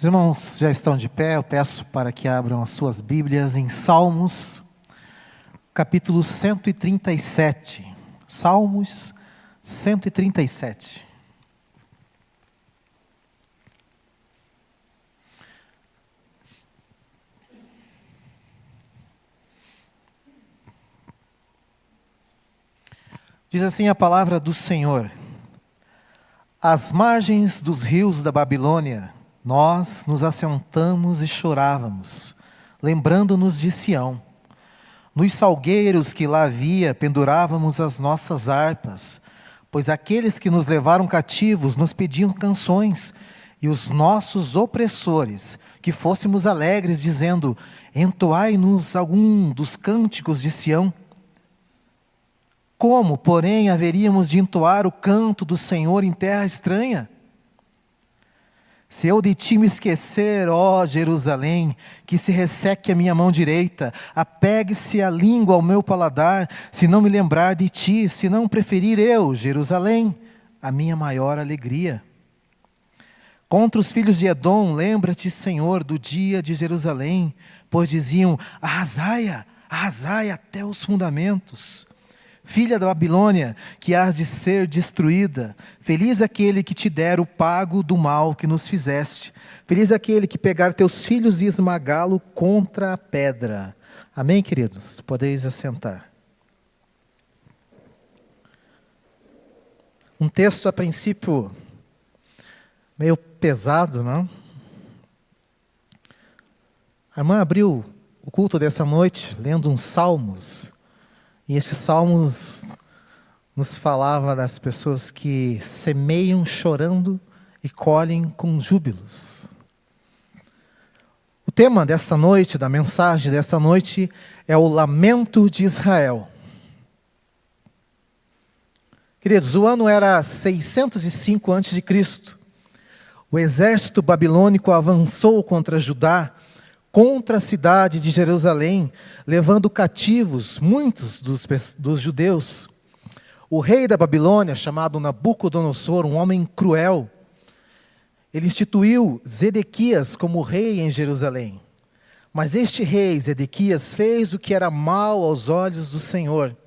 Os irmãos já estão de pé, eu peço para que abram as suas Bíblias em Salmos, capítulo 137. Salmos 137. Diz assim a palavra do Senhor: às margens dos rios da Babilônia, nós nos assentamos e chorávamos, lembrando-nos de Sião. Nos salgueiros que lá havia, pendurávamos as nossas harpas, pois aqueles que nos levaram cativos nos pediam canções, e os nossos opressores, que fôssemos alegres, dizendo: entoai-nos algum dos cânticos de Sião. Como, porém, haveríamos de entoar o canto do Senhor em terra estranha? Se eu de ti me esquecer, ó Jerusalém, que se resseque a minha mão direita, apegue-se a língua ao meu paladar, se não me lembrar de ti, se não preferir eu, Jerusalém, a minha maior alegria. Contra os filhos de Edom, lembra-te, Senhor, do dia de Jerusalém, pois diziam: arrasai-a, arrasai até os fundamentos. Filha da Babilônia, que hás de ser destruída, feliz aquele que te der o pago do mal que nos fizeste. Feliz aquele que pegar teus filhos e esmagá-lo contra a pedra. Amém, queridos? Podeis assentar. Um texto a princípio meio pesado, não? A irmã abriu o culto dessa noite lendo uns salmos. E estes salmos nos falava das pessoas que semeiam chorando e colhem com júbilos. O tema dessa noite, da mensagem dessa noite, é o lamento de Israel. Queridos, o ano era 605 a.C. O exército babilônico avançou contra Judá, contra a cidade de Jerusalém, levando cativos muitos dos judeus. O rei da Babilônia, chamado Nabucodonosor, um homem cruel, ele instituiu Zedequias como rei em Jerusalém. Mas este rei, Zedequias, fez o que era mal aos olhos do Senhor.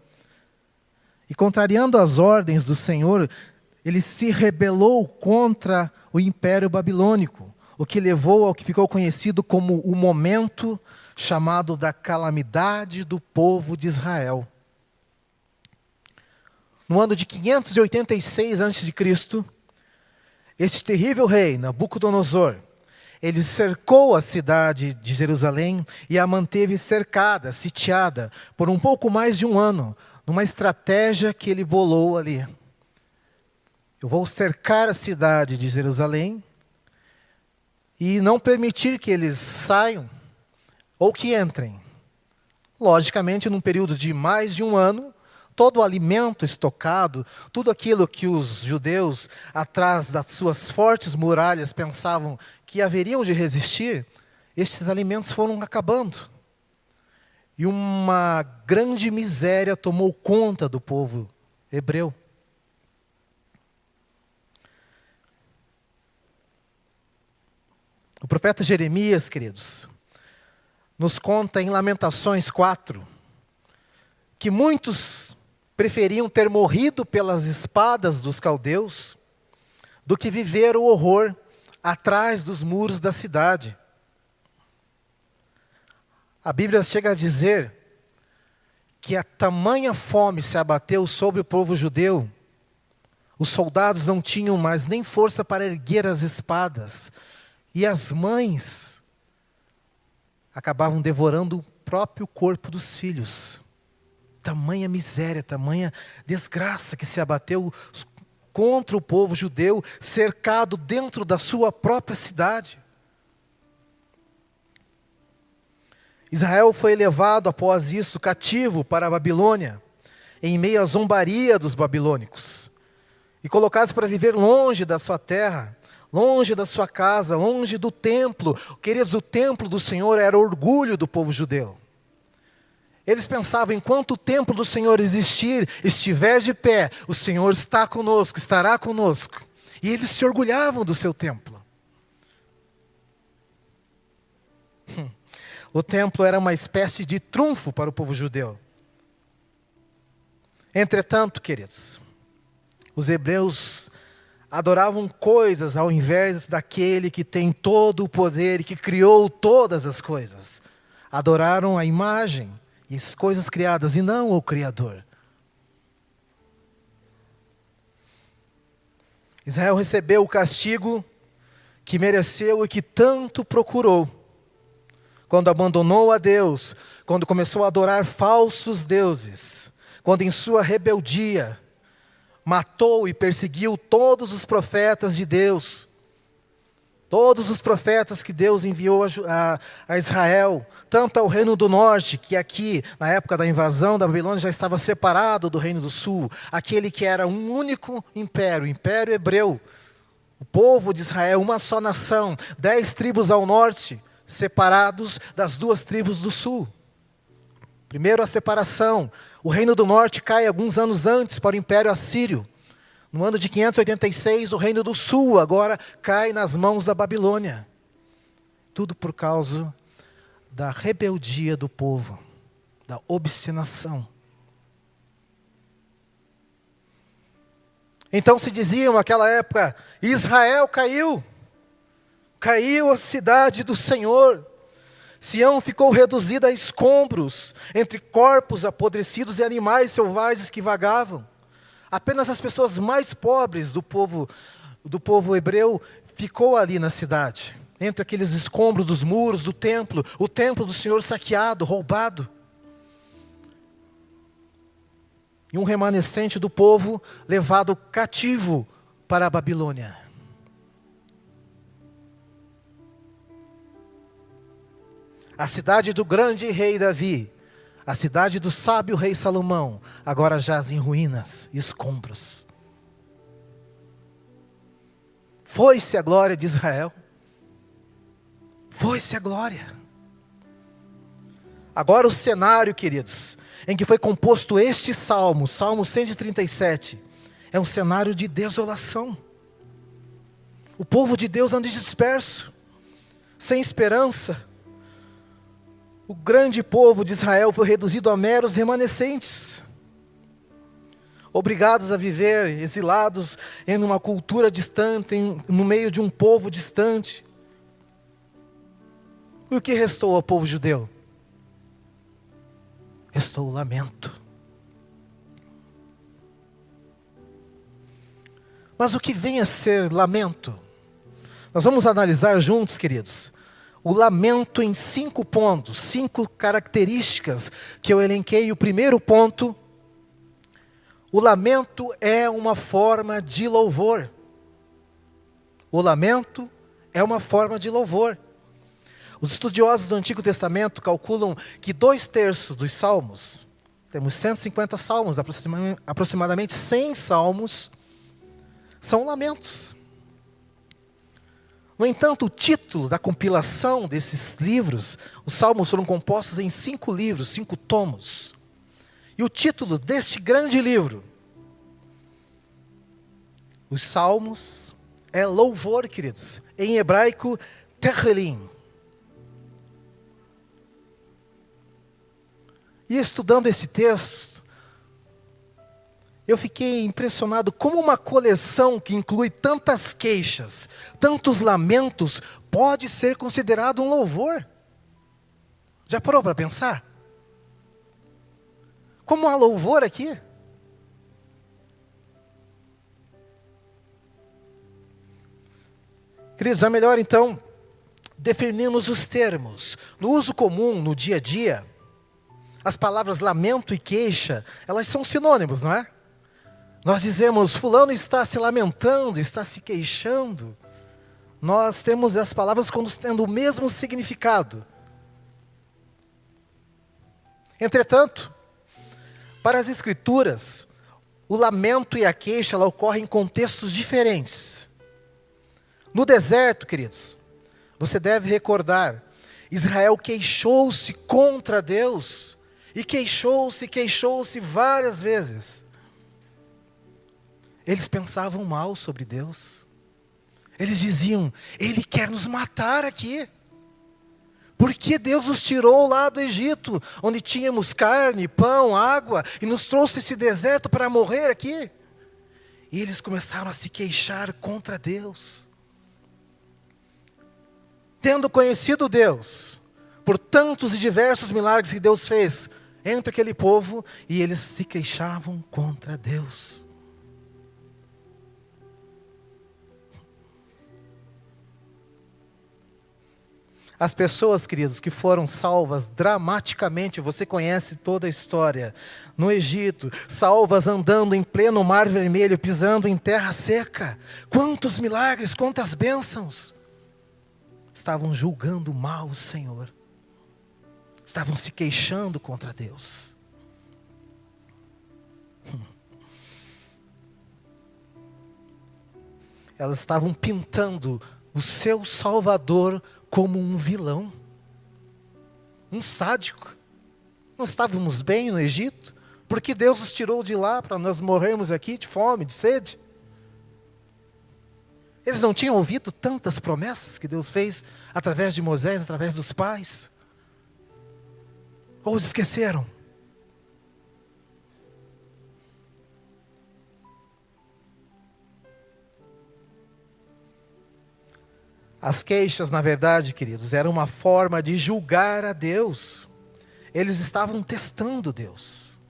E contrariando as ordens do Senhor, ele se rebelou contra o império babilônico, o que levou ao que ficou conhecido como o momento chamado da calamidade do povo de Israel. No ano de 586 a.C., este terrível rei, Nabucodonosor, ele cercou a cidade de Jerusalém e a manteve cercada, sitiada, por um pouco mais de um ano, numa estratégia que ele bolou ali. Eu vou cercar a cidade de Jerusalém e não permitir que eles saiam ou que entrem. Logicamente, num período de mais de um ano, todo o alimento estocado, tudo aquilo que os judeus, atrás das suas fortes muralhas, pensavam que haveriam de resistir, estes alimentos foram acabando. E uma grande miséria tomou conta do povo hebreu. O profeta Jeremias, queridos, nos conta em Lamentações 4, que muitos preferiam ter morrido pelas espadas dos caldeus do que viver o horror atrás dos muros da cidade. A Bíblia chega a dizer que a tamanha fome se abateu sobre o povo judeu, os soldados não tinham mais nem força para erguer as espadas, e as mães acabavam devorando o próprio corpo dos filhos. Tamanha miséria, tamanha desgraça que se abateu contra o povo judeu, cercado dentro da sua própria cidade. Israel foi levado após isso cativo para a Babilônia, em meio à zombaria dos babilônicos, e colocados para viver longe da sua terra, longe da sua casa, longe do templo. Queridos, o templo do Senhor era o orgulho do povo judeu. Eles pensavam: enquanto o templo do Senhor existir, estiver de pé, o Senhor está conosco, estará conosco. E eles se orgulhavam do seu templo. O templo era uma espécie de trunfo para o povo judeu. Entretanto, queridos, os hebreus adoravam coisas ao invés daquele que tem todo o poder e que criou todas as coisas. Adoraram a imagem e as coisas criadas e não o Criador. Israel recebeu o castigo que mereceu e que tanto procurou. Quando abandonou a Deus, quando começou a adorar falsos deuses, quando em sua rebeldia matou e perseguiu todos os profetas de Deus, todos os profetas que Deus enviou a Israel, tanto ao reino do norte, que aqui, na época da invasão da Babilônia, já estava separado do reino do sul, aquele que era um único império, o império hebreu, o povo de Israel, uma só nação, 10 tribos ao norte, separados das 2 tribos do sul. Primeiro a separação, o reino do norte cai alguns anos antes para o império assírio. No ano de 586, o reino do sul agora cai nas mãos da Babilônia. Tudo por causa da rebeldia do povo, da obstinação. Então se diziam naquela época, Israel caiu, caiu a cidade do Senhor. Sião ficou reduzida a escombros, entre corpos apodrecidos e animais selvagens que vagavam. Apenas as pessoas mais pobres do povo hebreu ficou ali na cidade, entre aqueles escombros dos muros do templo, o templo do Senhor saqueado, roubado. E um remanescente do povo levado cativo para a Babilônia. A cidade do grande rei Davi, a cidade do sábio rei Salomão, agora jaz em ruínas e escombros. Foi-se a glória de Israel. Foi-se a glória. Agora o cenário, queridos, em que foi composto este salmo, Salmo 137, é um cenário de desolação. O povo de Deus anda disperso, sem esperança. O grande povo de Israel foi reduzido a meros remanescentes, obrigados a viver exilados em uma cultura distante, no meio de um povo distante. E o que restou ao povo judeu? Restou o lamento. Mas o que vem a ser lamento? Nós vamos analisar juntos, queridos, o lamento em 5 pontos, 5 características que eu elenquei. O primeiro ponto, o lamento é uma forma de louvor. O lamento é uma forma de louvor. Os estudiosos do Antigo Testamento calculam que 2/3 dos salmos, temos 150 salmos, aproximadamente 100 salmos, são lamentos. No entanto, o título da compilação desses livros, os salmos foram compostos em 5 livros, 5 tomos. E o título deste grande livro, os salmos, é louvor, queridos. Em hebraico, Tehillim. E estudando esse texto, eu fiquei impressionado como uma coleção que inclui tantas queixas, tantos lamentos, pode ser considerado um louvor. Já parou para pensar? Como há louvor aqui? Queridos, é melhor então definirmos os termos. No uso comum, no dia a dia, as palavras lamento e queixa, elas são sinônimos, não é? Nós dizemos, fulano está se lamentando, está se queixando. Nós temos as palavras como tendo o mesmo significado. Entretanto, para as Escrituras, o lamento e a queixa ela ocorrem em contextos diferentes. No deserto, queridos, você deve recordar, Israel queixou-se contra Deus, e queixou-se várias vezes. Eles pensavam mal sobre Deus. Eles diziam, Ele quer nos matar aqui. Por que Deus nos tirou lá do Egito, onde tínhamos carne, pão, água, e nos trouxe esse deserto para morrer aqui? E eles começaram a se queixar contra Deus. Tendo conhecido Deus, por tantos e diversos milagres que Deus fez entre aquele povo, e eles se queixavam contra Deus. As pessoas, queridos, que foram salvas dramaticamente, você conhece toda a história, no Egito, salvas andando em pleno Mar Vermelho, pisando em terra seca. Quantos milagres, quantas bênçãos! Estavam julgando mal o Senhor. Estavam se queixando contra Deus. Elas estavam pintando o seu Salvador como um vilão, um sádico. Não estávamos bem no Egito? Por que Deus nos tirou de lá para nós morrermos aqui de fome, de sede? Eles não tinham ouvido tantas promessas que Deus fez através de Moisés, através dos pais? Ou os esqueceram? As queixas, na verdade, queridos, eram uma forma de julgar a Deus. Eles estavam testando Deus.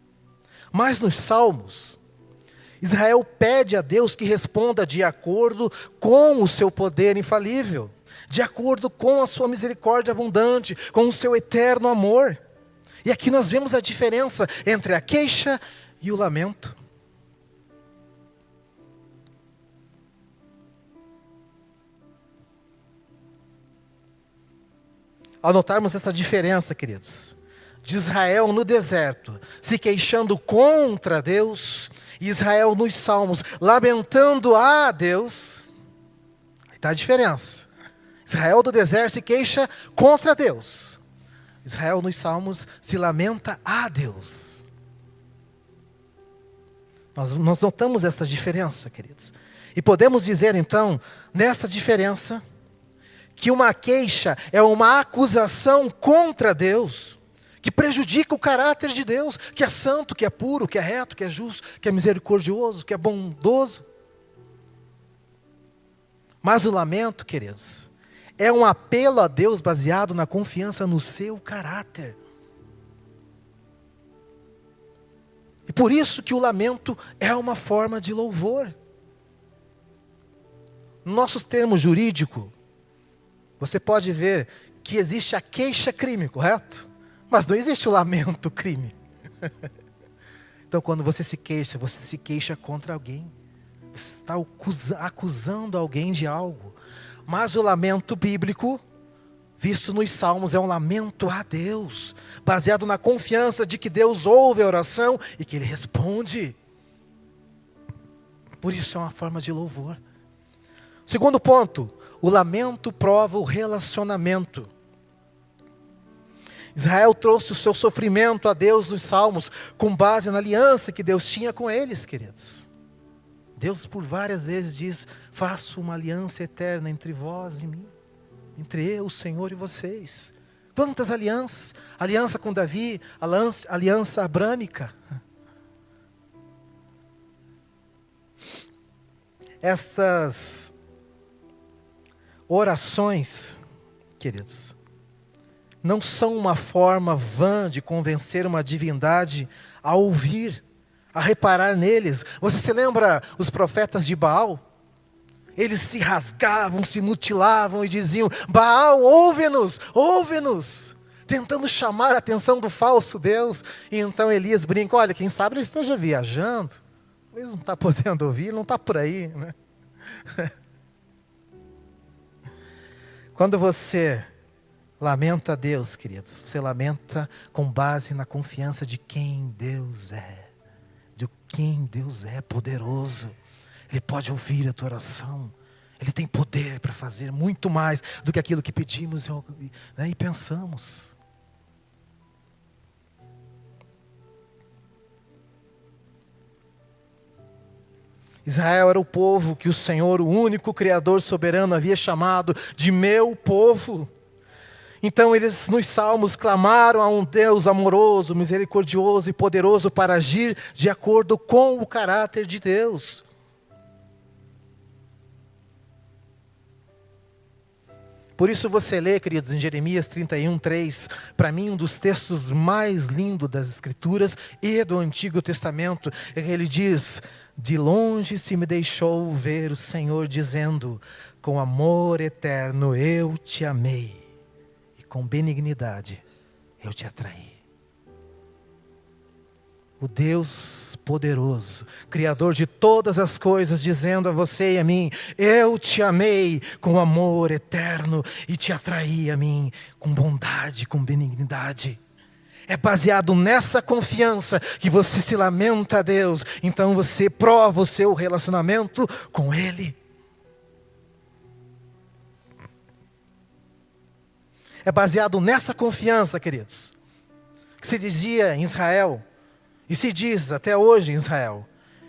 Mas nos Salmos, Israel pede a Deus que responda de acordo com o seu poder infalível, de acordo com a sua misericórdia abundante, com o seu eterno amor. E aqui nós vemos a diferença entre a queixa e o lamento. Ao notarmos essa diferença, queridos, de Israel no deserto, se queixando contra Deus, e Israel nos Salmos, lamentando a Deus, aí está a diferença. Israel do deserto se queixa contra Deus. Israel nos Salmos se lamenta a Deus. Nós notamos essa diferença, queridos. E podemos dizer então, nessa diferença, que uma queixa é uma acusação contra Deus, que prejudica o caráter de Deus, que é santo, que é puro, que é reto, que é justo, que é misericordioso, que é bondoso. Mas o lamento, queridos, é um apelo a Deus baseado na confiança no seu caráter. E por isso que o lamento é uma forma de louvor. No nosso termo jurídico, você pode ver que existe a queixa-crime, correto? Mas não existe o lamento-crime. Então, quando você se queixa contra alguém. Você está acusando alguém de algo. Mas o lamento bíblico, visto nos Salmos, é um lamento a Deus, baseado na confiança de que Deus ouve a oração e que Ele responde. Por isso é uma forma de louvor. Segundo ponto, o lamento prova o relacionamento. Israel trouxe o seu sofrimento a Deus nos Salmos, com base na aliança que Deus tinha com eles, queridos. Deus por várias vezes diz: faço uma aliança eterna entre vós e mim, entre eu, o Senhor e vocês. Quantas alianças? Aliança com Davi, aliança abrâmica. Essas orações, queridos, não são uma forma vã de convencer uma divindade a ouvir, a reparar neles. Você se lembra os profetas de Baal? Eles se rasgavam, se mutilavam e diziam: Baal, ouve-nos, ouve-nos, tentando chamar a atenção do falso Deus. E então Elias brinca: olha, quem sabe ele esteja viajando, ele não está podendo ouvir, ele não está por aí, né? Quando você lamenta a Deus, queridos, você lamenta com base na confiança de quem Deus é, de quem Deus é poderoso. Ele pode ouvir a tua oração, Ele tem poder para fazer muito mais do que aquilo que pedimos, né, e pensamos. Israel era o povo que o Senhor, o único Criador soberano, havia chamado de meu povo. Então eles nos salmos clamaram a um Deus amoroso, misericordioso e poderoso para agir de acordo com o caráter de Deus. Por isso você lê, queridos, em Jeremias 31:3, para mim um dos textos mais lindos das Escrituras e do Antigo Testamento. Ele diz: de longe se me deixou ver o Senhor dizendo, com amor eterno eu te amei, e com benignidade eu te atraí. O Deus poderoso, Criador de todas as coisas, dizendo a você e a mim: eu te amei com amor eterno e te atraí a mim com bondade, com benignidade. É baseado nessa confiança que você se lamenta a Deus, então você prova o seu relacionamento com Ele. É baseado nessa confiança, queridos, que se dizia em Israel, e se diz até hoje em Israel,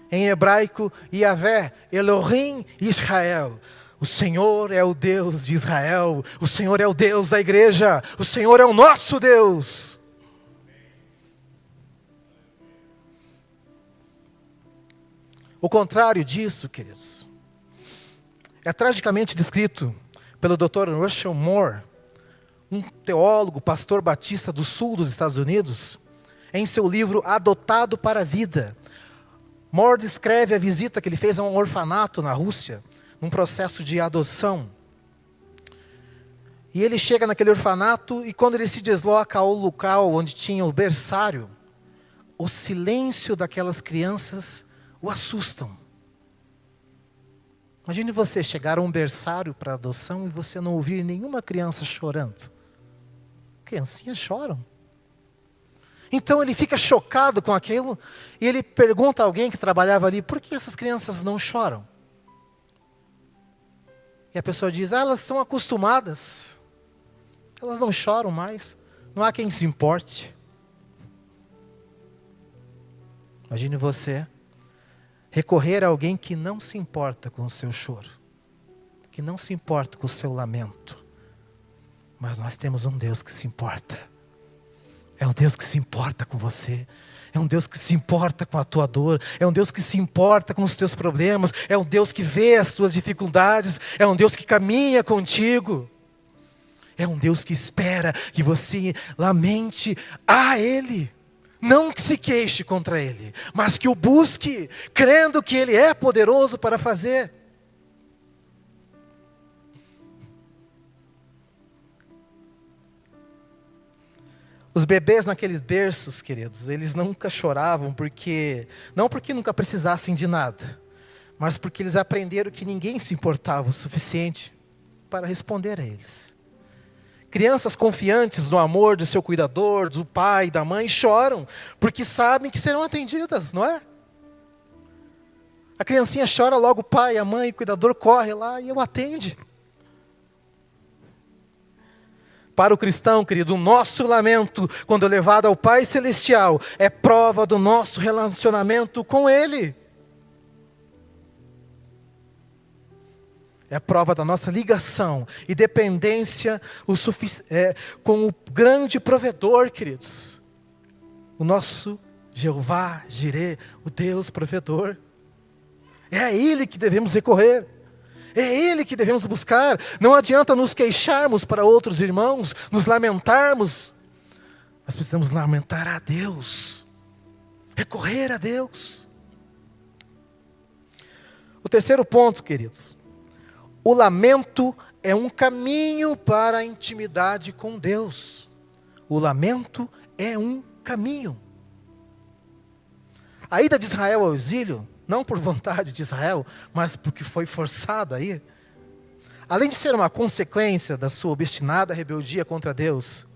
em hebraico, Yahvé, Elohim Israel. O Senhor é o Deus de Israel, o Senhor é o Deus da igreja, o Senhor é o nosso Deus. O contrário disso, queridos, é tragicamente descrito pelo Dr. Russell Moore, um teólogo, pastor batista do sul dos Estados Unidos, em seu livro Adotado para a Vida. Moore descreve a visita que ele fez a um orfanato na Rússia, num processo de adoção. E ele chega naquele orfanato e quando ele se desloca ao local onde tinha o berçário, o silêncio daquelas crianças o assustam. Imagine você chegar a um berçário para adoção e você não ouvir nenhuma criança chorando. Criancinhas choram. Então ele fica chocado com aquilo e ele pergunta a alguém que trabalhava ali: por que essas crianças não choram? E a pessoa diz: elas estão acostumadas, elas não choram mais, não há quem se importe. Imagine você recorrer a alguém que não se importa com o seu choro, que não se importa com o seu lamento. Mas nós temos um Deus que se importa. É um Deus que se importa com você. É um Deus que se importa com a tua dor. É um Deus que se importa com os teus problemas. É um Deus que vê as tuas dificuldades. É um Deus que caminha contigo. É um Deus que espera que você lamente a Ele. Não que se queixe contra Ele, mas que o busque, crendo que Ele é poderoso para fazer. Os bebês naqueles berços, queridos, eles nunca choravam não porque nunca precisassem de nada, mas porque eles aprenderam que ninguém se importava o suficiente para responder a eles. Crianças confiantes no amor do seu cuidador, do pai, da mãe, choram, porque sabem que serão atendidas, não é? A criancinha chora, logo o pai, a mãe, o cuidador corre lá e o atende. Para o cristão, querido, o nosso lamento, quando levado ao Pai Celestial, é prova do nosso relacionamento com Ele. É prova da nossa ligação e dependência com o grande provedor, queridos. O nosso Jeová Jireh, o Deus provedor. É a Ele que devemos recorrer. É Ele que devemos buscar. Não adianta nos queixarmos para outros irmãos, nos lamentarmos. Nós precisamos lamentar a Deus. Recorrer a Deus. O terceiro ponto, queridos. O lamento é um caminho para a intimidade com Deus. O lamento é um caminho. A ida de Israel ao exílio, não por vontade de Israel, mas porque foi forçado a ir, além de ser uma consequência da sua obstinada rebeldia contra Deus,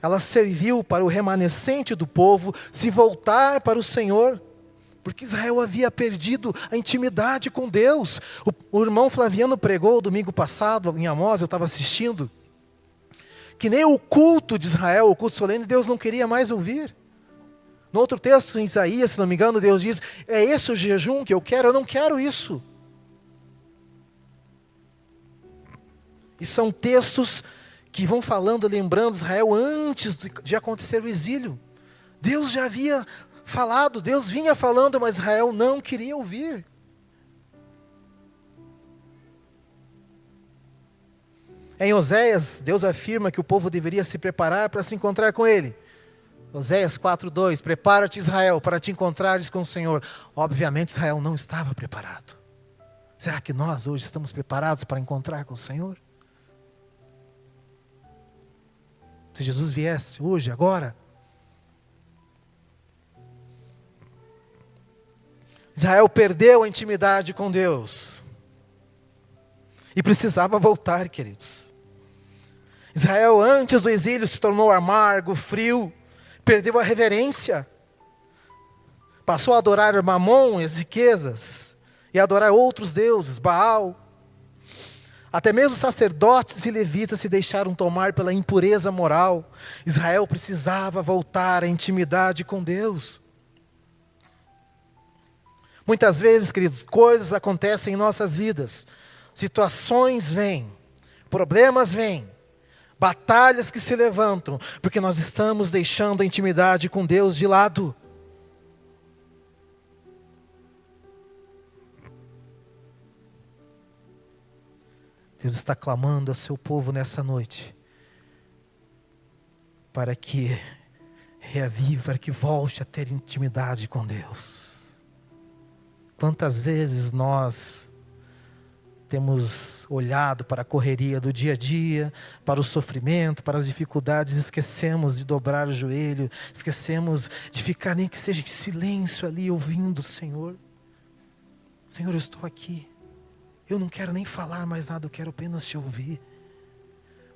ela serviu para o remanescente do povo se voltar para o Senhor, porque Israel havia perdido a intimidade com Deus. O irmão Flaviano pregou domingo passado em Amós, eu estava assistindo, que nem o culto de Israel, o culto solene, Deus não queria mais ouvir. No outro texto, em Isaías, se não me engano, Deus diz: é esse o jejum que eu quero não quero isso. E são textos que vão falando, lembrando Israel antes de acontecer o exílio. Deus já havia falado, Deus vinha falando, mas Israel não queria ouvir. Em Oséias, Deus afirma que o povo deveria se preparar para se encontrar com Ele. Oséias 4:2, prepara-te, Israel, para te encontrares com o Senhor. Obviamente Israel não estava preparado. Será que nós hoje estamos preparados para encontrar com o Senhor? Se Jesus viesse hoje, agora. Israel perdeu a intimidade com Deus. E precisava voltar, queridos. Israel, antes do exílio, se tornou amargo, frio, perdeu a reverência. Passou a adorar Mamon e as riquezas, e a adorar outros deuses, Baal. Até mesmo sacerdotes e levitas se deixaram tomar pela impureza moral. Israel precisava voltar à intimidade com Deus. Muitas vezes, queridos, coisas acontecem em nossas vidas. Situações vêm, problemas vêm, batalhas que se levantam, porque nós estamos deixando a intimidade com Deus de lado. Deus está clamando ao seu povo nessa noite, para que reavive, para que volte a ter intimidade com Deus. Quantas vezes nós temos olhado para a correria do dia a dia, para o sofrimento, para as dificuldades, esquecemos de dobrar o joelho, esquecemos de ficar nem que seja em silêncio ali, ouvindo o Senhor. Senhor, eu estou aqui, eu não quero nem falar mais nada, eu quero apenas te ouvir.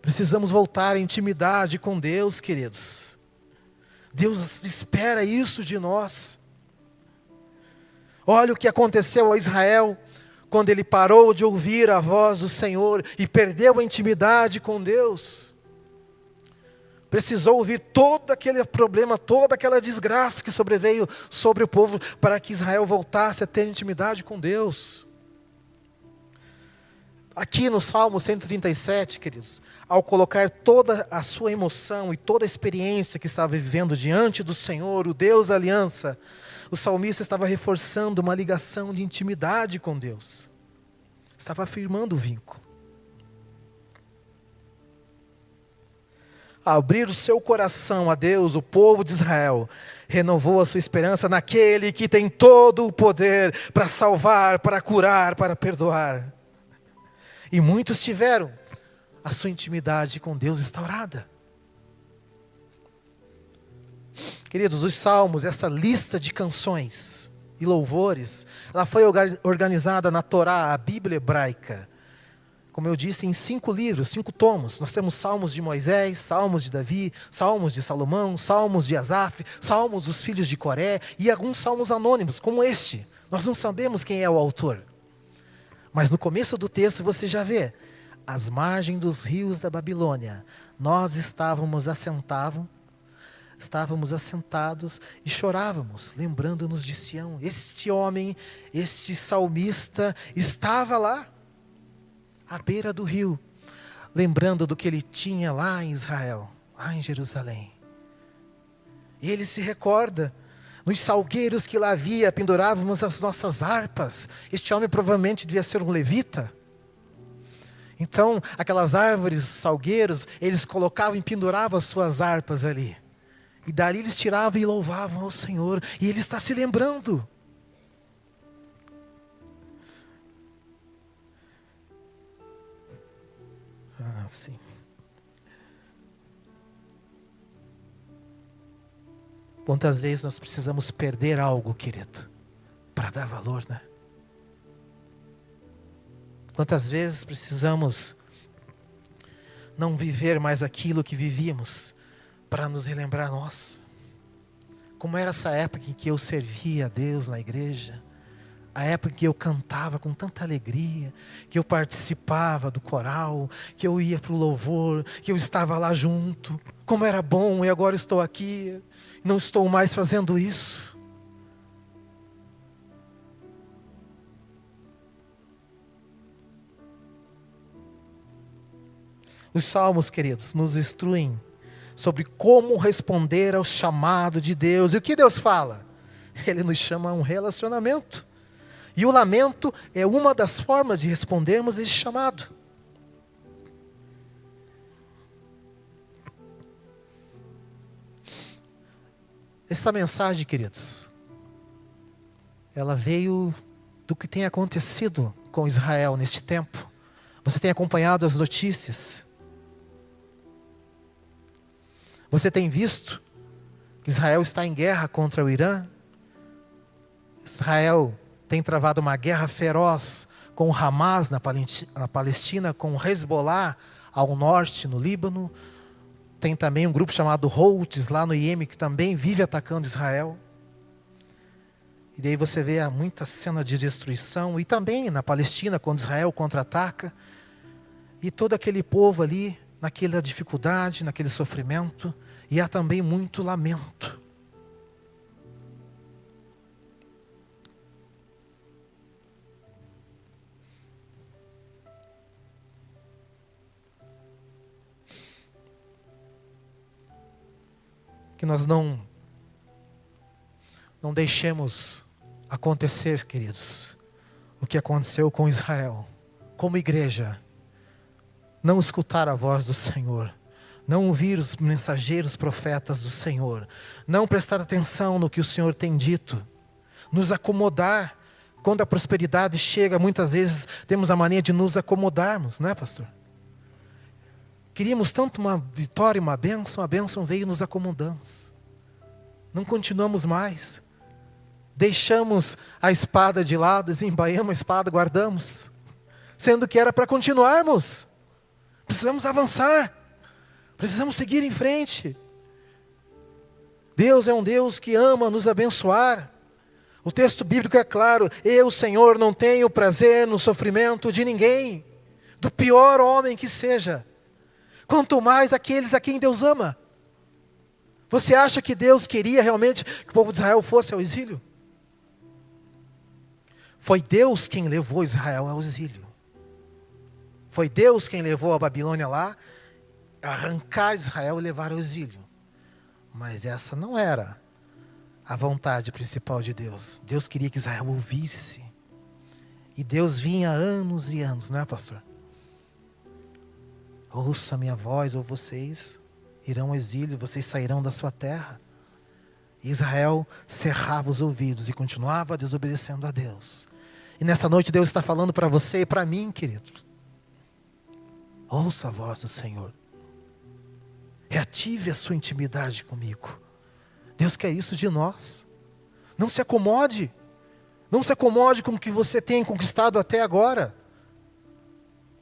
Precisamos voltar à intimidade com Deus, queridos. Deus espera isso de nós. Olha o que aconteceu a Israel, quando ele parou de ouvir a voz do Senhor e perdeu a intimidade com Deus. Precisou ouvir todo aquele problema, toda aquela desgraça que sobreveio sobre o povo, para que Israel voltasse a ter intimidade com Deus. Aqui no Salmo 137, queridos, ao colocar toda a sua emoção e toda a experiência que estava vivendo diante do Senhor, o Deus da aliança, o salmista estava reforçando uma ligação de intimidade com Deus. Estava afirmando o vínculo. Ao abrir o seu coração a Deus, o povo de Israel renovou a sua esperança naquele que tem todo o poder para salvar, para curar, para perdoar. E muitos tiveram a sua intimidade com Deus restaurada. Queridos, os salmos, essa lista de canções e louvores, ela foi organizada na Torá, a Bíblia hebraica. Como eu disse, em 5 livros, 5 tomos. Nós temos salmos de Moisés, salmos de Davi, salmos de Salomão, salmos de Asaf, salmos dos filhos de Coré e alguns salmos anônimos, como este. Nós não sabemos quem é o autor. Mas no começo do texto você já vê: às margens dos rios da Babilônia, nós estávamos assentados e chorávamos, lembrando-nos de Sião. Este homem, este salmista, estava lá, à beira do rio, lembrando do que ele tinha lá em Israel, lá em Jerusalém. E ele se recorda, nos salgueiros que lá havia, pendurávamos as nossas harpas. Este homem provavelmente devia ser um levita. Então, aquelas árvores, salgueiros, eles colocavam e penduravam as suas harpas ali. E dali eles tiravam e louvavam ao Senhor. E ele está se lembrando. Sim. Quantas vezes nós precisamos perder algo, querido, para dar valor, né? Quantas vezes precisamos não viver mais aquilo que vivíamos, para nos relembrar nós. Como era essa época em que eu servia a Deus na igreja, a época em que eu cantava com tanta alegria, que eu participava do coral, que eu ia para o louvor, que eu estava lá junto. Como era bom, e agora estou aqui, não estou mais fazendo isso. Os salmos, queridos, nos instruem sobre como responder ao chamado de Deus. E o que Deus fala? Ele nos chama a um relacionamento. E o lamento é uma das formas de respondermos esse chamado. Essa mensagem, queridos, ela veio do que tem acontecido com Israel neste tempo. Você tem acompanhado as notícias. Você tem visto que Israel está em guerra contra o Irã. Israel tem travado uma guerra feroz com o Hamas na Palestina, com o Hezbollah ao norte, no Líbano. Tem também um grupo chamado Houthis lá no Iêmen, que também vive atacando Israel. E daí você vê muita cena de destruição. E também na Palestina, quando Israel contra-ataca. E todo aquele povo ali, naquela dificuldade, naquele sofrimento. E há também muito lamento. Que nós não deixemos acontecer, queridos, o que aconteceu com Israel. Como igreja, não escutar a voz do Senhor, não ouvir os mensageiros profetas do Senhor, não prestar atenção no que o Senhor tem dito, nos acomodar. Quando a prosperidade chega, muitas vezes temos a mania de nos acomodarmos, não é, pastor? Queríamos tanto uma vitória, uma bênção veio e nos acomodamos. Não continuamos mais. Deixamos a espada de lado, desembaiamos a espada, guardamos. Sendo que era para continuarmos. Precisamos avançar. Precisamos seguir em frente. Deus é um Deus que ama nos abençoar. O texto bíblico é claro: eu, Senhor, não tenho prazer no sofrimento de ninguém, do pior homem que seja. Quanto mais aqueles a quem Deus ama. Você acha que Deus queria realmente que o povo de Israel fosse ao exílio? Foi Deus quem levou Israel ao exílio. Foi Deus quem levou a Babilônia lá, arrancar Israel e levar ao exílio. Mas essa não era a vontade principal de Deus. Deus queria que Israel ouvisse. E Deus vinha há anos e anos, não é, pastor? Ouça a minha voz, ou vocês irão ao exílio, vocês sairão da sua terra. Israel cerrava os ouvidos e continuava desobedecendo a Deus. E nessa noite Deus está falando para você e para mim, queridos. Ouça a voz do Senhor. Reative a sua intimidade comigo. Deus quer isso de nós. Não se acomode. Não se acomode com o que você tem conquistado até agora.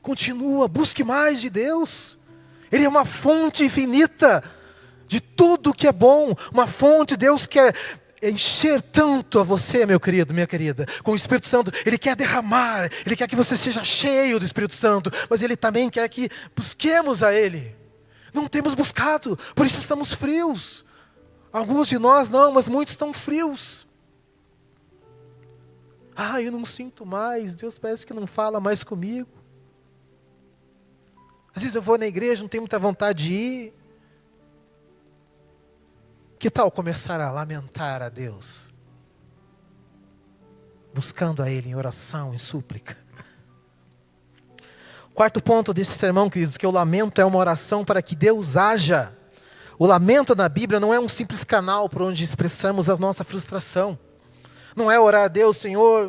Continua, busque mais de Deus. Ele é uma fonte infinita de tudo que é bom. Uma fonte, Deus quer encher tanto a você, meu querido, minha querida, com o Espírito Santo. Ele quer derramar, Ele quer que você seja cheio do Espírito Santo. Mas Ele também quer que busquemos a Ele. Não temos buscado, por isso estamos frios. Alguns de nós não, mas muitos estão frios. Eu não sinto mais, Deus parece que não fala mais comigo. Às vezes eu vou na igreja, não tenho muita vontade de ir. Que tal começar a lamentar a Deus? Buscando a Ele em oração, em súplica. Quarto ponto desse sermão, queridos, que o lamento é uma oração para que Deus haja. O lamento na Bíblia não é um simples canal por onde expressamos a nossa frustração. Não é orar a Deus: Senhor,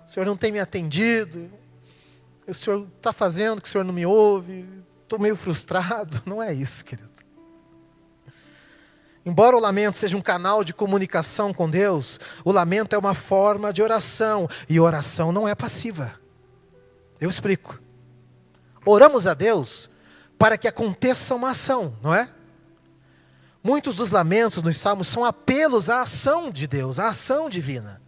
o Senhor não tem me atendido. O Senhor está fazendo que o Senhor não me ouve, estou meio frustrado. Não é isso, querido. Embora o lamento seja um canal de comunicação com Deus, o lamento é uma forma de oração, e oração não é passiva. Eu explico. Oramos a Deus para que aconteça uma ação, não é? Muitos dos lamentos nos salmos são apelos à ação de Deus, à ação divina.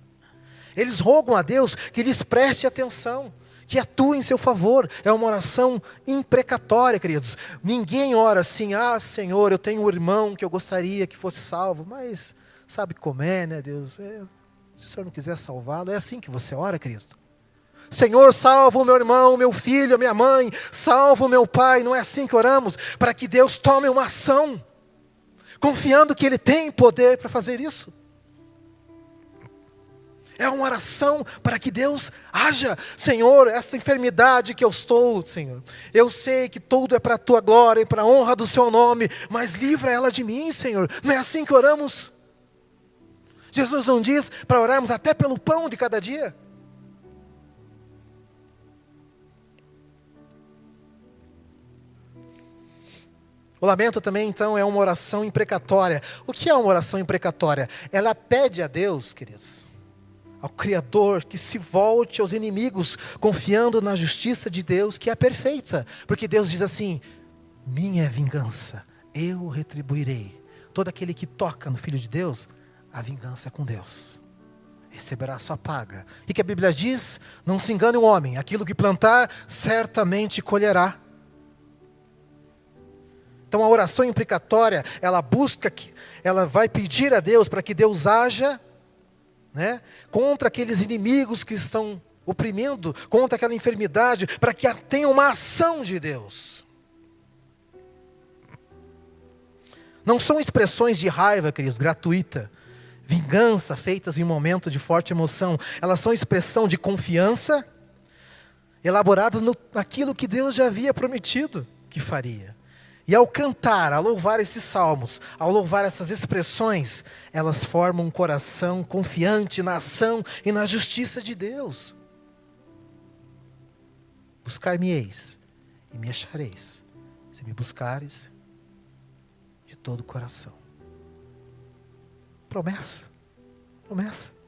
Eles rogam a Deus que lhes preste atenção, que atue em seu favor. É uma oração imprecatória, queridos. Ninguém ora assim: Senhor, eu tenho um irmão que eu gostaria que fosse salvo, mas sabe como é, né, Deus? Se o Senhor não quiser salvá-lo, é assim que você ora, querido? Senhor, salva o meu irmão, meu filho, a minha mãe, salva o meu pai. Não é assim que oramos? Para que Deus tome uma ação, confiando que Ele tem poder para fazer isso. É uma oração para que Deus haja. Senhor, essa enfermidade que eu estou, Senhor, eu sei que tudo é para a Tua glória e para a honra do Seu nome, mas livra ela de mim, Senhor. Não é assim que oramos? Jesus não diz para orarmos até pelo pão de cada dia? O lamento também, então, é uma oração imprecatória. O que é uma oração imprecatória? Ela pede a Deus, queridos, ao Criador, que se volte aos inimigos, confiando na justiça de Deus, que é perfeita. Porque Deus diz assim: minha é vingança, eu retribuirei. Todo aquele que toca no Filho de Deus, a vingança é com Deus. Receberá a sua paga. E que a Bíblia diz: não se engane o homem, aquilo que plantar, certamente colherá. Então a oração imprecatória, ela vai pedir a Deus para que Deus haja, né, contra aqueles inimigos que estão oprimindo, contra aquela enfermidade, para que tenha uma ação de Deus. Não são expressões de raiva, queridos, gratuita, vingança feitas em um momento de forte emoção. Elas são expressão de confiança, elaboradas naquilo que Deus já havia prometido que faria. E ao cantar, ao louvar esses salmos, ao louvar essas expressões, elas formam um coração confiante na ação e na justiça de Deus. Buscar-me-eis e me achareis, se me buscares de todo o coração. Promessa, promessa.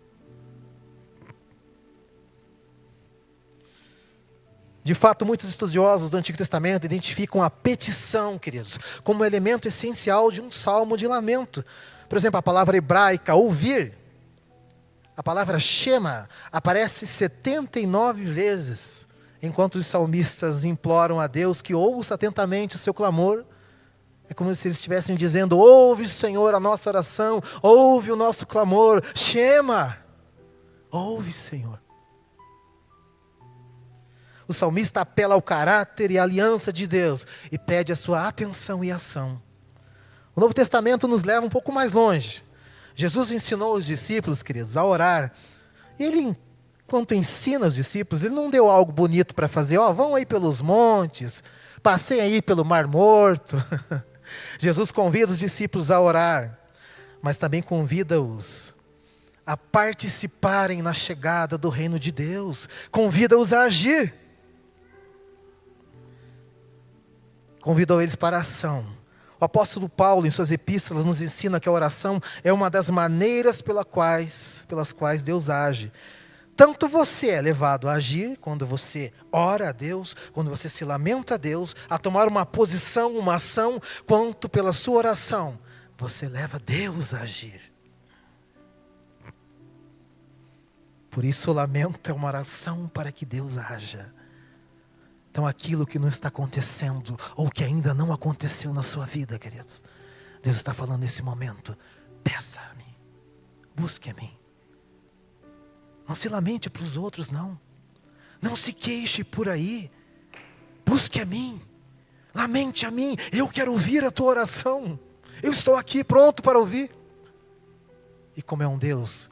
De fato, muitos estudiosos do Antigo Testamento identificam a petição, queridos, como elemento essencial de um salmo de lamento. Por exemplo, a palavra hebraica, ouvir, a palavra shema, aparece 79 vezes, enquanto os salmistas imploram a Deus que ouça atentamente o seu clamor. É como se eles estivessem dizendo: ouve, Senhor, a nossa oração, ouve o nosso clamor, shema, ouve, Senhor. O salmista apela ao caráter e à aliança de Deus e pede a sua atenção e ação. O Novo Testamento nos leva um pouco mais longe. Jesus ensinou os discípulos, queridos, a orar. E Ele, enquanto ensina os discípulos, Ele não deu algo bonito para fazer. Vão aí pelos montes, passem aí pelo Mar Morto. Jesus convida os discípulos a orar, mas também convida-os a participarem na chegada do reino de Deus. Convida-os a agir. Convidou eles para a ação. O apóstolo Paulo, em suas epístolas, nos ensina que a oração é uma das maneiras pelas quais Deus age. Tanto você é levado a agir, quando você ora a Deus, quando você se lamenta a Deus, a tomar uma posição, uma ação, quanto pela sua oração, você leva Deus a agir. Por isso o lamento é uma oração para que Deus haja. Então aquilo que não está acontecendo, ou que ainda não aconteceu na sua vida, queridos, Deus está falando nesse momento: peça a mim, busque a mim. Não se lamente para os outros, não. Não se queixe por aí. Busque a mim, lamente a mim. Eu quero ouvir a tua oração. Eu estou aqui pronto para ouvir. E como é um Deus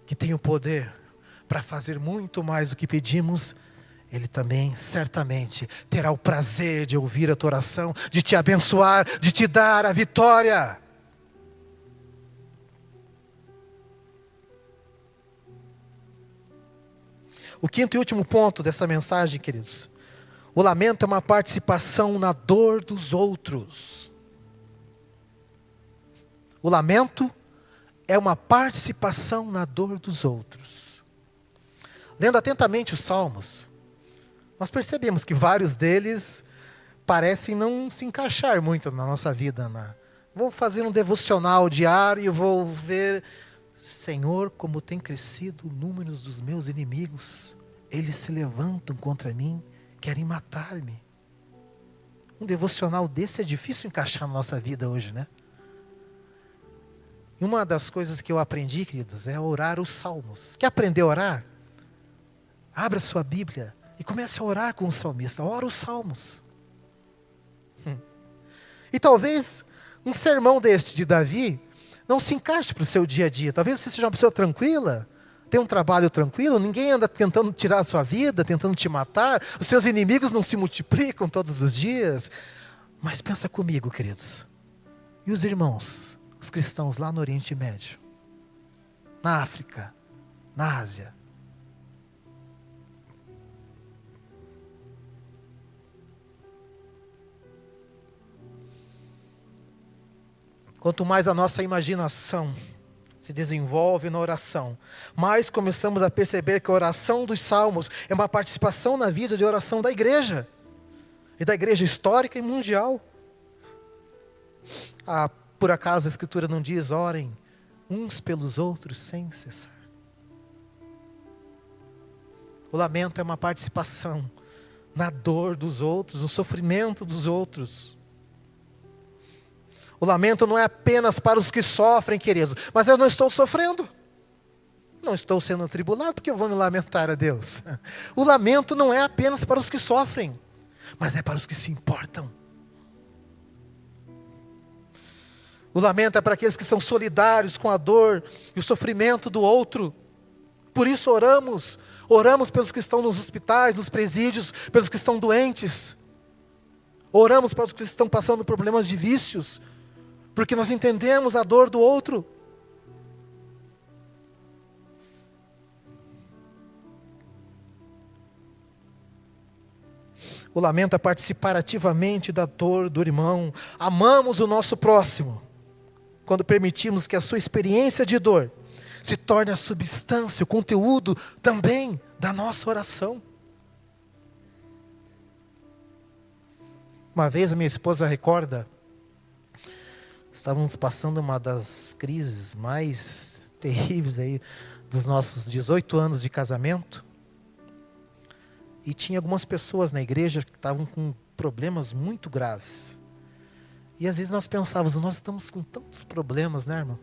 que tem o poder para fazer muito mais do que pedimos, Ele também, certamente, terá o prazer de ouvir a tua oração, de te abençoar, de te dar a vitória. O quinto e último ponto dessa mensagem, queridos: o lamento é uma participação na dor dos outros. O lamento é uma participação na dor dos outros. Lendo atentamente os Salmos, nós percebemos que vários deles parecem não se encaixar muito na nossa vida. Vou fazer um devocional diário e vou ver: Senhor, como tem crescido o número dos meus inimigos. Eles se levantam contra mim, querem matar-me. Um devocional desse é difícil encaixar na nossa vida hoje, né? E uma das coisas que eu aprendi, queridos, é orar os salmos. Quer aprender a orar? Abra sua Bíblia e comece a orar com o salmista. Ora os salmos. E talvez um sermão deste de Davi não se encaixe para o seu dia a dia. Talvez você seja uma pessoa tranquila, tem um trabalho tranquilo, ninguém anda tentando tirar a sua vida, tentando te matar, os seus inimigos não se multiplicam todos os dias. Mas pensa comigo, queridos. E os irmãos, os cristãos lá no Oriente Médio, na África, na Ásia? Quanto mais a nossa imaginação se desenvolve na oração, mais começamos a perceber que a oração dos salmos é uma participação na vida de oração da igreja, e da igreja histórica e mundial. Por acaso a Escritura não diz: orem uns pelos outros sem cessar? O lamento é uma participação na dor dos outros, no sofrimento dos outros. O lamento não é apenas para os que sofrem, queridos, mas eu não estou sofrendo. Não estou sendo atribulado, porque eu vou me lamentar a Deus. O lamento não é apenas para os que sofrem, mas é para os que se importam. O lamento é para aqueles que são solidários com a dor e o sofrimento do outro. Por isso oramos pelos que estão nos hospitais, nos presídios, pelos que estão doentes. Oramos pelos que estão passando problemas de vícios, porque nós entendemos a dor do outro. O lamento é participar ativamente da dor do irmão. Amamos o nosso próximo quando permitimos que a sua experiência de dor se torne a substância, o conteúdo também da nossa oração. Uma vez a minha esposa recorda, estávamos passando uma das crises mais terríveis aí dos nossos 18 anos de casamento. E tinha algumas pessoas na igreja que estavam com problemas muito graves. E às vezes nós pensávamos: nós estamos com tantos problemas, né, irmão?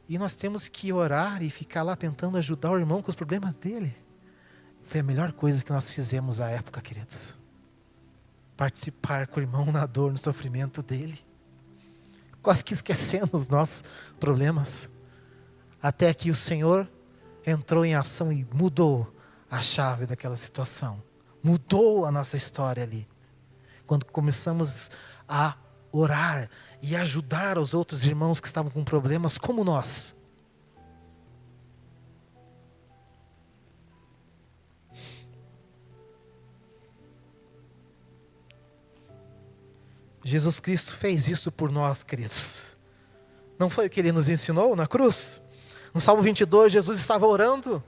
E nós temos que orar e ficar lá tentando ajudar o irmão com os problemas dele. Foi a melhor coisa que nós fizemos à época, queridos. Participar com o irmão na dor, no sofrimento dele. Quase que esquecendo os nossos problemas. Até que o Senhor entrou em ação e mudou a chave daquela situação. Mudou a nossa história ali. Quando começamos a orar e ajudar os outros irmãos que estavam com problemas como nós. Jesus Cristo fez isso por nós, queridos. Não foi o que Ele nos ensinou na cruz? No Salmo 22, Jesus estava orando.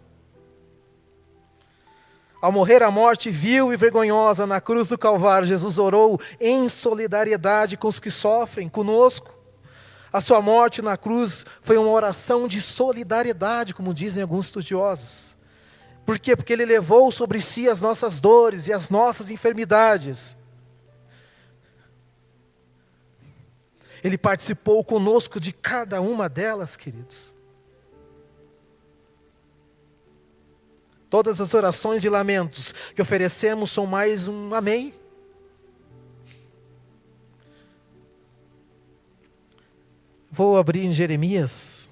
Ao morrer a morte vil e vergonhosa na cruz do Calvário, Jesus orou em solidariedade com os que sofrem conosco. A sua morte na cruz foi uma oração de solidariedade, como dizem alguns estudiosos. Por quê? Porque Ele levou sobre si as nossas dores e as nossas enfermidades. Ele participou conosco de cada uma delas, queridos. Todas as orações de lamentos que oferecemos são mais um amém. Vou abrir em Jeremias,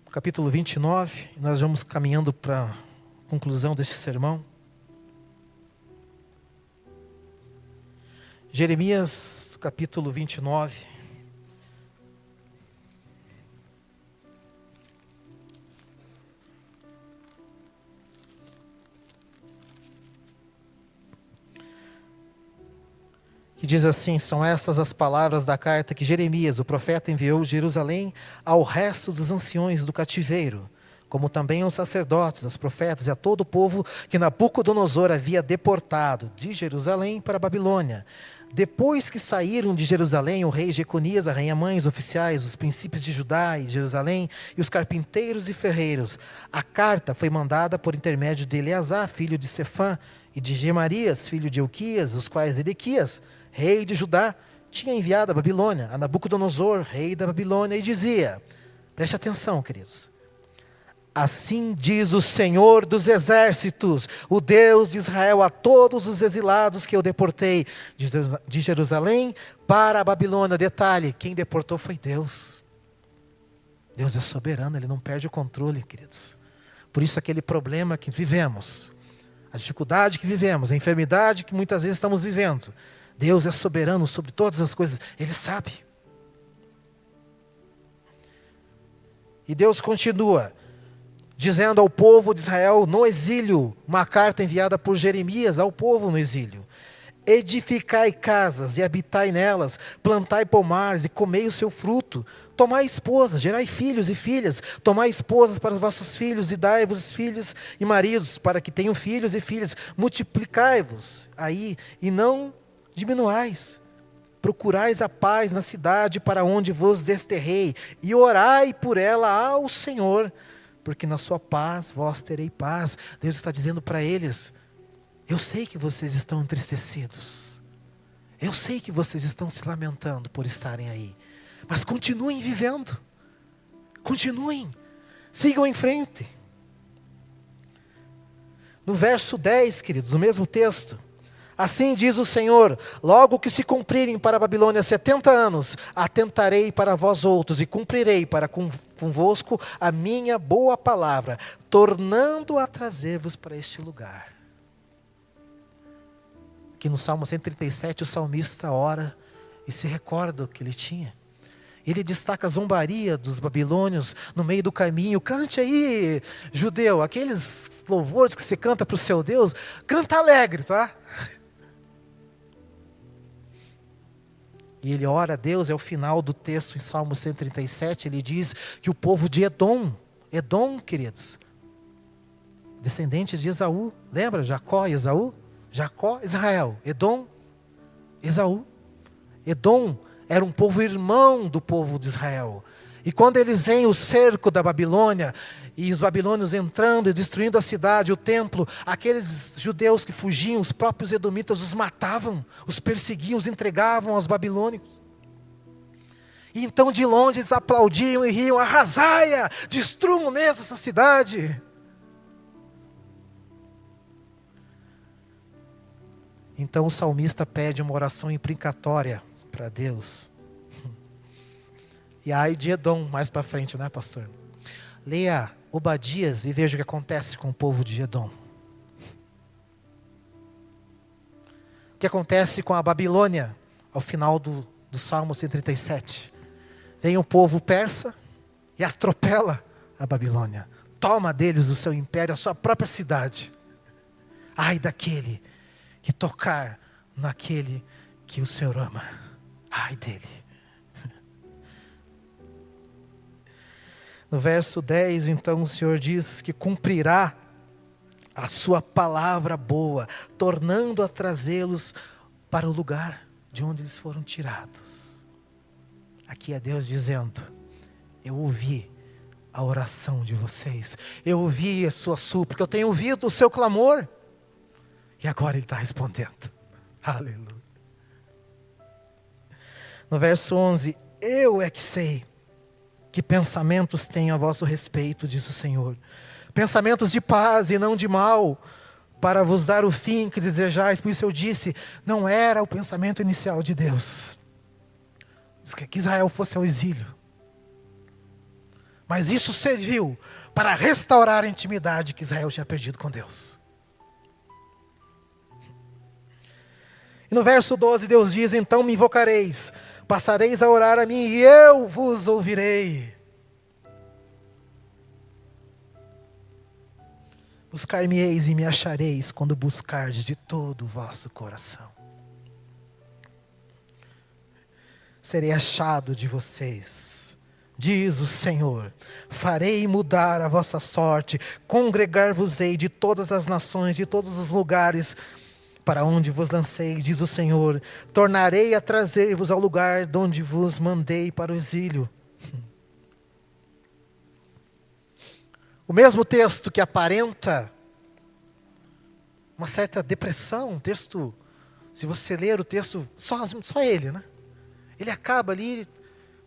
capítulo 29, e nós vamos caminhando para a conclusão deste sermão. Jeremias, capítulo 29. Que diz assim: são essas as palavras da carta que Jeremias, o profeta, enviou de Jerusalém ao resto dos anciões do cativeiro, como também aos sacerdotes, aos profetas e a todo o povo que Nabucodonosor havia deportado de Jerusalém para a Babilônia. Depois que saíram de Jerusalém o rei Jeconias, a rainha-mãe, os oficiais, os príncipes de Judá e Jerusalém, e os carpinteiros e ferreiros, a carta foi mandada por intermédio de Eleazar, filho de Sefã, e de Gemarias, filho de Euquias, os quais Edequias, rei de Judá, tinha enviado a Babilônia, a Nabucodonosor, rei da Babilônia, e dizia, preste atenção, queridos: Assim diz o Senhor dos exércitos, o Deus de Israel, a todos os exilados que eu deportei de Jerusalém para a Babilônia. Detalhe, quem deportou foi Deus. Deus é soberano, Ele não perde o controle, queridos. Por isso aquele problema que vivemos, a dificuldade que vivemos, a enfermidade que muitas vezes estamos vivendo, Deus é soberano sobre todas as coisas, Ele sabe. E Deus continua dizendo ao povo de Israel no exílio, uma carta enviada por Jeremias ao povo no exílio: edificai casas e habitai nelas, plantai pomares e comei o seu fruto, tomai esposas, gerai filhos e filhas, tomai esposas para os vossos filhos e dai-vos filhos e maridos, para que tenham filhos e filhas, multiplicai-vos aí e não diminuais. Procurais a paz na cidade para onde vos desterrei, e orai por ela ao Senhor, porque na sua paz vós terei paz. Deus está dizendo para eles: eu sei que vocês estão entristecidos, eu sei que vocês estão se lamentando por estarem aí, mas continuem vivendo, continuem, sigam em frente. No verso 10, queridos, no mesmo texto: assim diz o Senhor, logo que se cumprirem para a Babilônia 70 anos, atentarei para vós outros e cumprirei para convosco a minha boa palavra, tornando a trazer-vos para este lugar. Aqui no Salmo 137, o salmista ora e se recorda o que ele tinha. Ele destaca a zombaria dos babilônios no meio do caminho. Cante aí, judeu, aqueles louvores que você canta para o seu Deus, canta alegre, tá? E ele ora a Deus, é o final do texto em Salmo 137, ele diz que o povo de Edom, queridos, descendentes de Esaú, lembra? Jacó e Esaú? Jacó, Israel, Edom, Esaú. Edom era um povo irmão do povo de Israel. E quando eles veem o cerco da Babilônia, e os babilônios entrando e destruindo a cidade, o templo, aqueles judeus que fugiam, os próprios edomitas os matavam, os perseguiam, os entregavam aos babilônicos. E então de longe eles aplaudiam e riam: arrasai-a, destruam mesmo essa cidade. Então o salmista pede uma oração imprecatória para Deus. E ai de Edom, mais para frente, né, pastor? Leia Obadias e veja o que acontece com o povo de Edom. O que acontece com a Babilônia ao final do Salmo 137? Vem o povo persa e atropela a Babilônia. Toma deles o seu império, a sua própria cidade. Ai daquele que tocar naquele que o Senhor ama. Ai dele. No verso 10, então, o Senhor diz que cumprirá a sua palavra boa, tornando a trazê-los para o lugar de onde eles foram tirados. Aqui é Deus dizendo: eu ouvi a oração de vocês, eu ouvi a sua súplica, eu tenho ouvido o seu clamor, e agora Ele está respondendo. Aleluia. No verso 11, eu é que sei que pensamentos tenho a vosso respeito, diz o Senhor. Pensamentos de paz e não de mal, para vos dar o fim que desejais. Por isso eu disse, não era o pensamento inicial de Deus que Israel fosse ao exílio. Mas isso serviu para restaurar a intimidade que Israel tinha perdido com Deus. E no verso 12 Deus diz: então me invocareis, passareis a orar a mim e eu vos ouvirei. Buscar-me-eis e me achareis quando buscardes de todo o vosso coração. Serei achado de vocês, diz o Senhor. Farei mudar a vossa sorte, congregar-vos-ei de todas as nações, de todos os lugares para onde vos lancei, diz o Senhor. Tornarei a trazer-vos ao lugar de onde vos mandei para o exílio. O mesmo texto que aparenta uma certa depressão, um texto, se você ler o texto, só ele, né? Ele acaba ali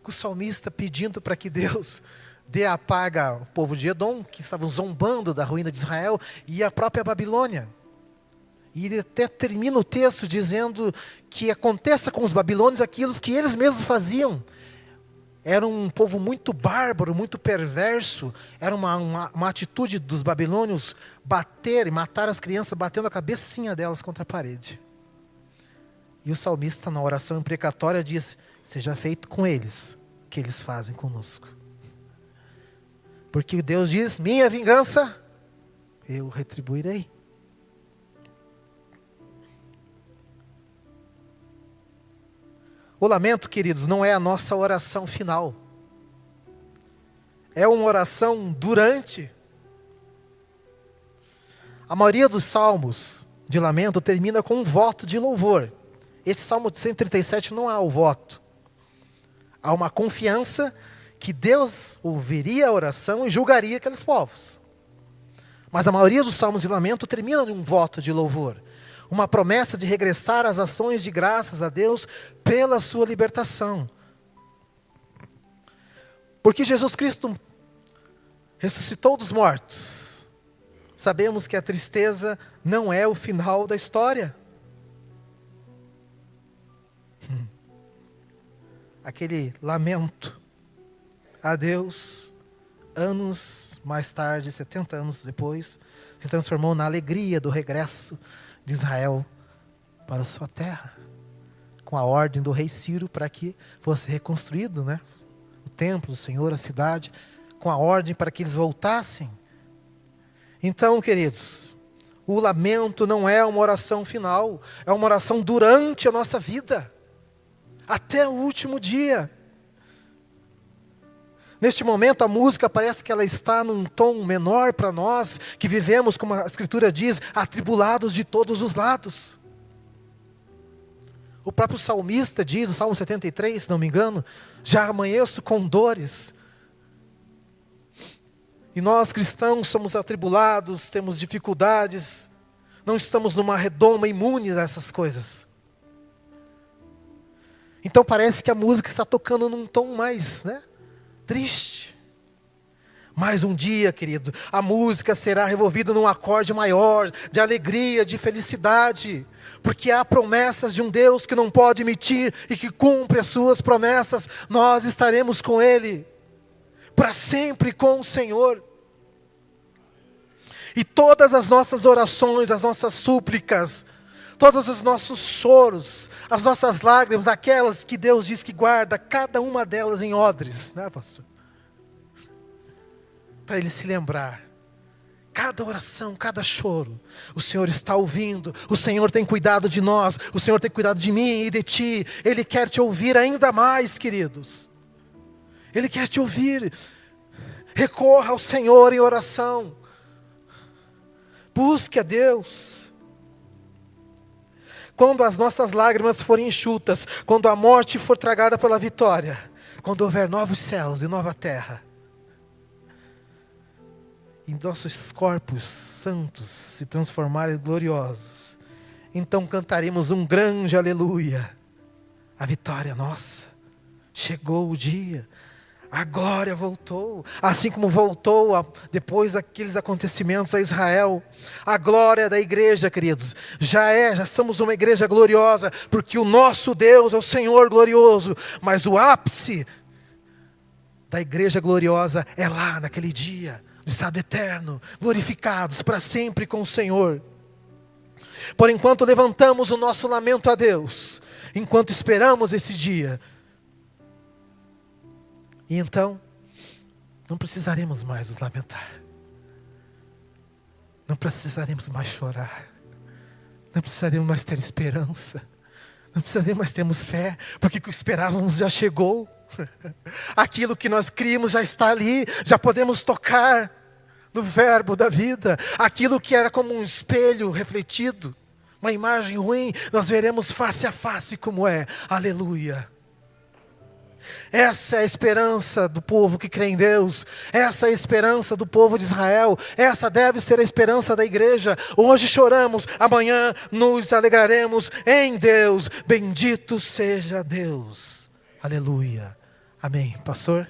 com o salmista pedindo para que Deus dê a paga ao povo de Edom, que estavam zombando da ruína de Israel, e a própria Babilônia. E ele até termina o texto dizendo que aconteça com os babilônios aquilo que eles mesmos faziam. Era um povo muito bárbaro, muito perverso. Era uma atitude dos babilônios bater e matar as crianças, batendo a cabecinha delas contra a parede. E o salmista, na oração imprecatória, diz: seja feito com eles o que eles fazem conosco. Porque Deus diz: minha vingança eu retribuirei. O lamento, queridos, não é a nossa oração final. É uma oração durante. A maioria dos salmos de lamento termina com um voto de louvor. Este Salmo 137 não há o voto. Há uma confiança que Deus ouviria a oração e julgaria aqueles povos. Mas a maioria dos salmos de lamento termina em um voto de louvor. Uma promessa de regressar às ações de graças a Deus pela sua libertação. Porque Jesus Cristo ressuscitou dos mortos. Sabemos que a tristeza não é o final da história. Aquele lamento a Deus, anos mais tarde, 70 anos depois, se transformou na alegria do regresso de Israel para a sua terra, com a ordem do rei Ciro para que fosse reconstruído, o templo do Senhor, a cidade, com a ordem para que eles voltassem. Então, queridos, o lamento não é uma oração final, é uma oração durante a nossa vida, até o último dia. Neste momento a música parece que ela está num tom menor para nós, que vivemos, como a Escritura diz, atribulados de todos os lados. O próprio salmista diz, no Salmo 73, se não me engano, já amanheço com dores. E nós cristãos somos atribulados, temos dificuldades, não estamos numa redoma imune a essas coisas. Então parece que a música está tocando num tom mais, triste. Mas um dia, querido, a música será revolvida num acorde maior, de alegria, de felicidade, porque há promessas de um Deus que não pode mentir e que cumpre as suas promessas. Nós estaremos com Ele, para sempre com o Senhor. E todas as nossas orações, as nossas súplicas, todos os nossos choros, as nossas lágrimas, aquelas que Deus diz que guarda, cada uma delas em odres, pastor? Para Ele se lembrar, cada oração, cada choro, o Senhor está ouvindo, o Senhor tem cuidado de nós, o Senhor tem cuidado de mim e de ti, Ele quer te ouvir ainda mais, queridos. Ele quer te ouvir. Recorra ao Senhor em oração, busque a Deus. Quando as nossas lágrimas forem enxutas, quando a morte for tragada pela vitória, quando houver novos céus e nova terra, e nossos corpos santos se transformarem gloriosos, então cantaremos um grande aleluia. A vitória é nossa, chegou o dia, a glória voltou, assim como voltou depois daqueles acontecimentos a Israel. A glória da igreja, queridos, já somos uma igreja gloriosa, porque o nosso Deus é o Senhor glorioso, mas o ápice da igreja gloriosa é lá naquele dia, no estado eterno, glorificados para sempre com o Senhor. Por enquanto levantamos o nosso lamento a Deus, enquanto esperamos esse dia, e então, não precisaremos mais nos lamentar. Não precisaremos mais chorar. Não precisaremos mais ter esperança. Não precisaremos mais termos fé, porque o que esperávamos já chegou. Aquilo que nós criamos já está ali, já podemos tocar no verbo da vida. Aquilo que era como um espelho refletido, uma imagem ruim, nós veremos face a face como é. Aleluia. Essa é a esperança do povo que crê em Deus. Essa é a esperança do povo de Israel. Essa deve ser a esperança da igreja. Hoje choramos, amanhã nos alegraremos em Deus. Bendito seja Deus. Aleluia. Amém. Pastor?